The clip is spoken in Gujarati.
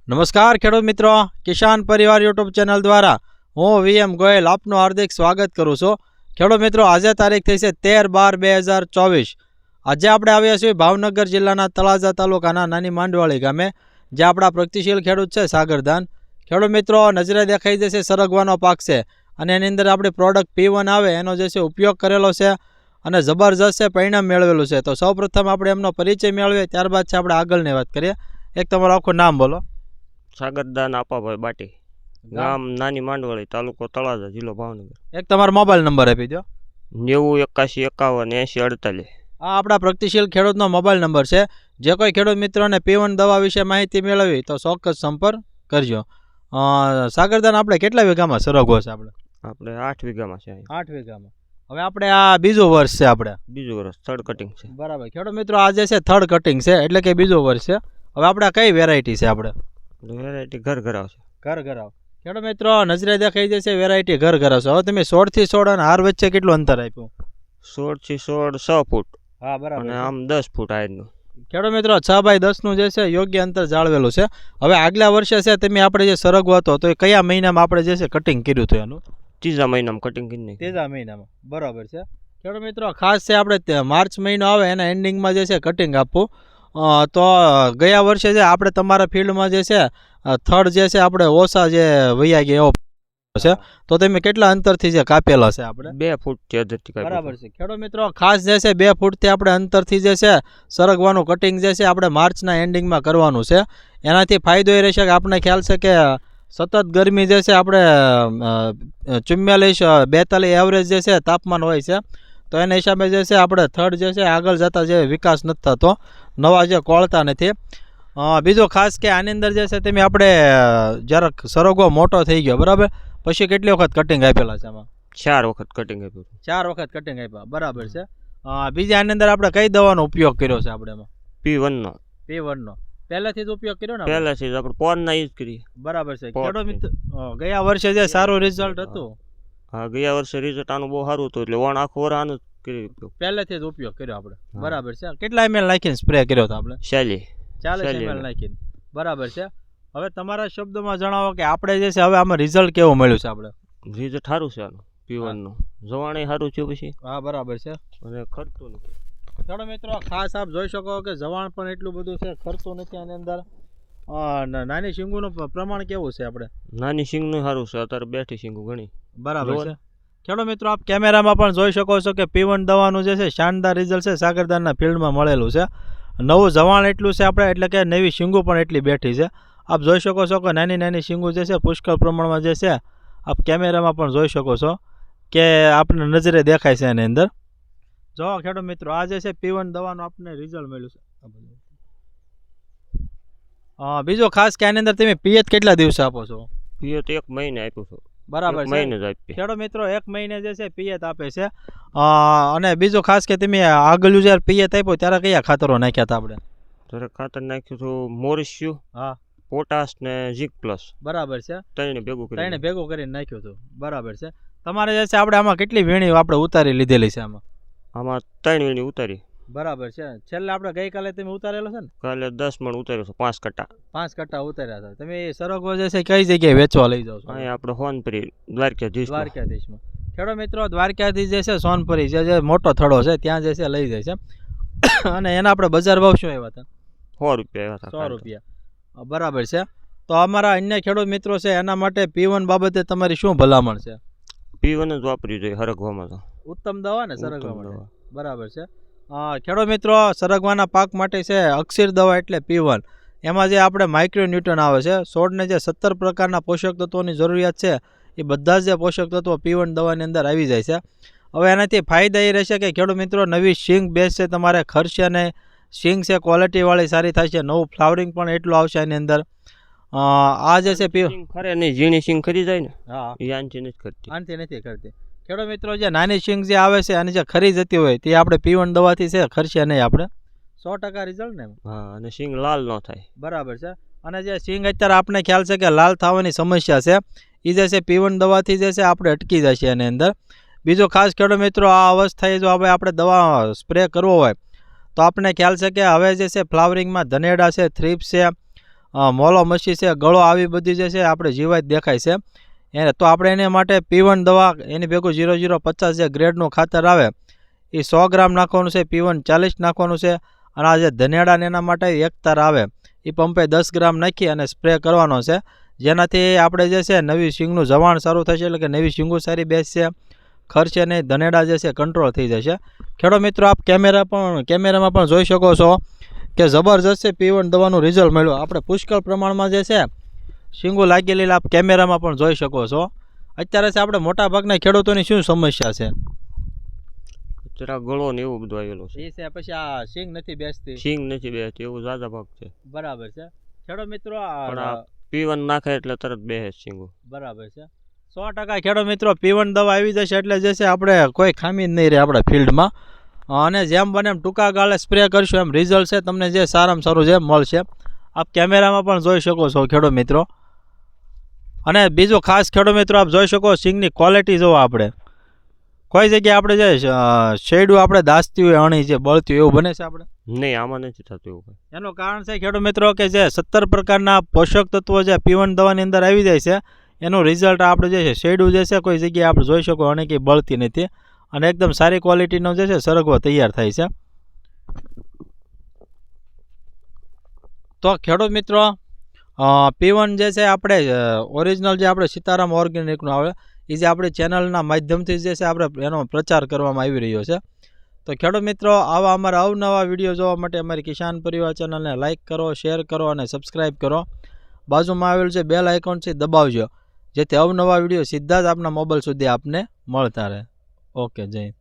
નમસ્કાર ખેડૂત મિત્રો, કિસાન પરિવાર યુટ્યુબ ચેનલ દ્વારા હું વીએમ ગોયલ આપનું હાર્દિક સ્વાગત કરું છું। ખેડૂત મિત્રો, આજે તારીખ થઈ છે 13/12/2024। આજે આપણે આવ્યા છીએ ભાવનગર જિલ્લાના તળાજા તાલુકાના નાની માંડવાળી ગામે, જે આપણા પ્રગતિશીલ ખેડૂત છે સાગરદાન। ખેડૂત મિત્રો, નજરે દેખાઈ જશે સરગવાનો પાક છે અને એની અંદર આપણી પ્રોડક્ટ P1 આવે એનો જે છે ઉપયોગ કરેલો છે અને જબરજસ્ત છે પરિણામ મેળવેલું છે। તો સૌપ્રથમ આપણે એમનો પરિચય મેળવીએ, ત્યારબાદ છે આપણે આગળની વાત કરીએ। એક તમારું આખું નામ બોલો। સાગરદાન આપાભાઈ બાટી, ગામ નાની માંડવાળી, તાલુકો તળાજા, જિલ્લો ભાવનગર। એક તમારો મોબાઈલ નંબર આપી દો। 90 81 51 80 48। આ આપણા પ્રગતિશીલ ખેડૂતનો મોબાઈલ નંબર છે। જે કોઈ ખેડૂત મિત્રોને P1 દવા વિશે માહિતી મેળવી તો ચોક્કસ સંપર્ક કરજો। સાગરદાન, આપણે કેટલા વીઘામાં સરગવો છે? આપણે 8 વીઘામાં છે। 8 વીઘામાં। હવે આપણે આ બીજું વર્ષ છે, આપણે બીજું વર્ષ થર્ડ કટિંગ છે। બરાબર ખેડૂત મિત્રો, આ જે છે થર્ડ કટિંગ છે, એટલે કે બીજું વર્ષ છે। હવે આપણે કઈ વેરાયટી છે? આપણે વેરાયટી ઘર ઘર આવશે। ઘર ઘર આવ ખેડૂત મિત્રો, નજરે દેખાઈ જશે વેરાયટી ઘર ઘર આવશે। હવે તમે 16 થી 16 અને હાર વચ્ચે કેટલું અંતર આપ્યું? 16 થી 16 6 ફૂટ, હા બરાબર, અને આમ 10 ફૂટ આયરનું। ખેડૂત મિત્રો, 6x10 નું જે છે યોગ્ય અંતર જાળવેલું છે। હવે આગલા વર્ષે છે તમે આપણે જે સરગવો હતો તો એ કયા મહિનામાં આપણે જે છે કટિંગ કર્યું હતું એનું? ત્રીજા મહિનામાં કટિંગ કરી ત્રીજા મહિનામાં, બરાબર છે ખેડૂત મિત્રો। ખાસ છે આપણે માર્ચ મહિનો આવે એના એન્ડિંગમાં જે છે કટિંગ આપવું। તો ગયા વર્ષે જે આપણે તમારા ફિલ્ડમાં જે છે થર્ડ જે છે આપણે ઓછા જે વૈયા ગયા એવો છે, તો તમે કેટલા અંતરથી જે કાપેલા છે? આપણે 2 ફૂટ થી અધરથી કાપ્યું। બરાબર છે ખેડૂત મિત્રો, ખાસ જે છે 2 ફૂટથી આપણે અંતરથી જે છે સરગવાનું કટિંગ જે છે આપણે માર્ચના એન્ડિંગમાં કરવાનું છે। એનાથી ફાયદો એ રહેશે કે આપણે ખ્યાલ છે કે સતત ગરમી જે છે આપણે 44-42 એવરેજ જે છે તાપમાન હોય છે, તો એના હિસાબે જે છે આપણે થર્ડ જે છે આગળ જતા જે વિકાસ નથી થતો, નવા જે કોળતા નથી। બીજો ખાસ કે આની અંદર જે છે તમે આપણે જ્યારે સરગવો મોટો થઈ ગયો બરાબર, પછી કેટલી વખત કટિંગ આપેલા છે? આમાં 4 વખત કટિંગ આપ્યું। 4 વખત કટિંગ આપ્યા, બરાબર છે। બીજા આની અંદર આપણે કઈ દવાનો ઉપયોગ કર્યો છે? આપણે એમાં P1 નો પહેલેથી જ ઉપયોગ કર્યો ને? પહેલેથી જ આપણે પોરના યુઝ કરી। બરાબર છે ખેડૂત મિત્રો, ગયા વર્ષે જે સારું રિઝલ્ટ હતું? હા, ગયા વર્ષે રિઝલ્ટ આનું બહુ સારું હતું, એટલે વણ આખું વર આનું કરી પહેલેથી જ ઉપયોગ કર્યો આપણે, બરાબર છે। કેટલા ml નાખીને સ્પ્રે કર્યો હતો આપણે? 40 ml નાખીને, બરાબર છે। હવે તમારા શબ્દોમાં જણાવો કે આપણે જે છે હવે આમાં રિઝલ્ટ કેવું મળ્યું છે? આપણે રિઝલ્ટ સારું છે આનું P1 નું, જવાણે સારું છે પછી, હા બરાબર છે, અને ખર્ચું નથી। ખેડૂત મિત્રો, ખાસ આપ જોઈ શકો કે જવાણ પણ એટલું બધું છે, ખર્ચો નથી આની અંદર। નાની શીંગુનું પ્રમાણ કેવું છે? આપણે નાની શીંગનું સારું છે, અત્યારે બેઠી શીંગું ઘણી, બરાબર છે ખેડૂત મિત્રો, આપ કેમેરામાં પણ જોઈ શકો છો કે P1 દવાનું જે છે શાનદાર રિઝલ્ટ છે સાગરદાનના ફિલ્ડમાં મળેલું છે। નવું જવાણ એટલું છે આપણે, એટલે કે નવી શીંગું પણ એટલી બેઠી છે। આપ જોઈ શકો છો કે નાની નાની શીંગું જે છે પુષ્કળ પ્રમાણમાં જે છે આપ કેમેરામાં પણ જોઈ શકો છો કે આપણે નજરે દેખાય છે એની અંદર। જો ખેડૂત મિત્રો, આ જે છે P1 દવાનું આપણે રિઝલ્ટ મળ્યું છે। બીજો ખાસ કે આની અંદર તમે પિયત કેટલા દિવસે આપો છો? પિયત 1 મહિને આપ્યું છું, બરાબર છે મહિને જ આપી ખેડૂત મિત્રો, 1 મહિને જે છે પિયત આપે છે। અને બીજો ખાસ કે તમે આગળ જ્યારે પિયત આપ્યો ત્યારે કયા ખાતરો નાખ્યા હતા? આપણે ત્યારે ખાતર નાખ્યું હતું મોરિસ્યુ, હા, પોટાશ ને ઝીંક પ્લસ, બરાબર છે, ત્રણે ભેગું કરીને નાખ્યું હતું, બરાબર છે। તમારે જે છે આપણે આમાં કેટલી વીણી આપણે ઉતારી લીધેલી છે? આમાં 3 વીણી ઉતારી, બરાબર છે। છેલ્લે આપણે ગઈકાલે તમે ઉતારેલો છે ને? કાલે 10 મણ ઉતાર્યો છે, 5 કટ્ટા ઉતાર્યા હતા। તમે સરગવો જે છે કઈ જગ્યાએ વેચવા લઈ જાવ છો? અહીંયા આપણે સોનપરી દ્વારકાધીશમાં। ખેડૂત મિત્રો, દ્વારકાધીશ જે છે સોનપરી જે મોટો થડો છે ત્યાં જે છે લઈ જાય છે। અને એના આપણે બજાર ભાવ શું આવ્યા હતા? 100 રૂપિયા આવ્યા હતા। 100 રૂપિયા, બરાબર છે। તો અમારા અન્ય ખેડૂત મિત્રો છે એના માટે P1 બાબતે તમારી શું ભલામણ છે? P1 જ વાપરવી જોઈએ સરગવામાં, તો ઉત્તમ દવા ને સરગવા માટે, બરાબર છે। ખેડૂત મિત્રો, સરગવાના પાક માટે છે અક્ષીર દવા એટલે P1, એમાં જે આપણે માઇક્રોન્યુટ્રન આવે છે, છોડને જે 17 પ્રકારના પોષક તત્વોની જરૂરિયાત છે એ બધા જ જે પોષક તત્વો P1 દવાની અંદર આવી જાય છે। હવે એનાથી ફાયદા એ રહેશે કે ખેડૂત મિત્રો, નવી શીંગ બેસશે, તમારે ખર્ચે અને શીંગ છે ક્વોલિટીવાળી સારી થશે, નવું ફ્લાવરિંગ પણ એટલું આવશે એની અંદર। આ જે છે ખરે નહીં, ઝીણી શીંગ ખરી જાય ને, હા, એ આનથી નથી કરતી। ખેડૂત મિત્રો, જે નાની શીંગ જે આવે છે અને જે ખરી જતી હોય તે આપણે P1 દવાથી છે ખર્ચે નહીં, આપણે 100% રિઝલ્ટ ને, હા, અને શીંગ લાલ ન થાય, બરાબર છે। અને જે શીંગ અત્યારે આપણે ખ્યાલ છે કે લાલ થવાની સમસ્યા છે, એ જે છે P1 દવાથી જે છે આપણે અટકી જશે એની અંદર। બીજો ખાસ ખેડૂત મિત્રો, આ અવસ્થાએ જો હવે આપણે દવા સ્પ્રે કરવો હોય તો આપણે ખ્યાલ છે કે હવે જે છે ફ્લાવરિંગમાં ધનેડા છે, થ્રીપ્સ છે, મોલો મસી છે, ગળો આવી બધી જે છે આપણે જીવાત દેખાય છે એને. તો આપણે એને માટે P1 દવા એની ભેગું 0050 જે ગ્રેડનું ખાતર આવે એ 100 ગ્રામ નાખવાનું છે, P1 40 નાખવાનું છે. અને આ જે ધનેડા ને એના માટે એકતાર આવે એ પંપે 10 ગ્રામ નાખી અને સ્પ્રે કરવાનો છે, જેનાથી આપણે જે છે નવી સિંગનું જવાણ સારું થશે, એટલે કે નવી સિંગો સારી બેસશે, ખર્ચે નહીં, ધનેડા જે છે કંટ્રોલ થઈ જશે. ખેડૂત મિત્રો આપ કેમેરામાં પણ જોઈ શકો છો કે જબરજસ્ત છે P1 દવાનું રિઝલ્ટ મળ્યું. આપણે પુષ્કળ પ્રમાણમાં જે છે સિંગો લાગેલી આપ કેમેરામાં પણ જોઈ શકો છો. અત્યારે છે આપણે મોટાભાગના ખેડૂતોની શું સમસ્યા છે? જરા ગળો ને એવું બધું આવેલું છે. એ છે પછી આ સિંગ નથી બેસતી, સિંગ નથી બેસતી એવું ઝાઝા ભાગ છે. બરાબર છે ખેડૂત મિત્રો. પણ આ P1 નાખે એટલે તરત બેસે સિંગો. બરાબર છે 100% ખેડૂત મિત્રો. P1 દવા આવી જશે એટલે જે છે આપણે કોઈ ખામી જ નહીં રહે આપણા ફિલ્ડમાં. અને જેમ બને એમ ટૂંકા ગાળે સ્પ્રે કરશું એમ રિઝલ્ટ છે તમને જે સારામાં સારું જે મળશે. આપ કેમેરામાં પણ જોઈ શકો છો ખેડૂત મિત્રો. અને બીજું ખાસ ખેડૂત મિત્રો આપ જોઈ શકો સિંગની ક્વોલિટી જોવો. આપણે કોઈ જગ્યાએ આપણે જે શેડું આપણે દાસતી હોય, અણી જે બળતી હોય એવું બને છે આપણે? નહીં, આમાં નથી થતું એવું. એનું કારણ છે ખેડૂત મિત્રો કે જે 17 પ્રકારના પોષક તત્વો જે P1 દવાની અંદર આવી જાય છે એનું રિઝલ્ટ આપણે જે છે શેડું જે છે કોઈ જગ્યાએ આપણે જોઈ શકો અણી કંઈ બળતી નથી અને એકદમ સારી ક્વોલિટીનો જે છે સરગવો તૈયાર થાય છે. તો ખેડૂત મિત્રો P1 જે છે આપણે ઓરિજિનલ જે આપણે સીતારામ ઓર્ગેનિકનું આવે એ જે આપણી ચેનલના માધ્યમથી જે છે આપણે એનો પ્રચાર કરવામાં આવી રહ્યો છે. તો ખેડૂત મિત્રો આવા અમારા અવનવા વિડીયો જોવા માટે અમારી કિસાન પરિવાર ચેનલને લાઇક કરો, શેર કરો અને સબસ્ક્રાઈબ કરો. બાજુમાં આવેલું છે બેલ આઇકોનથી દબાવજો જેથી અવનવા વિડીયો સીધા જ આપના મોબાઈલ સુધી આપને મળતા રહે. ઓકે, જય હિન્દ.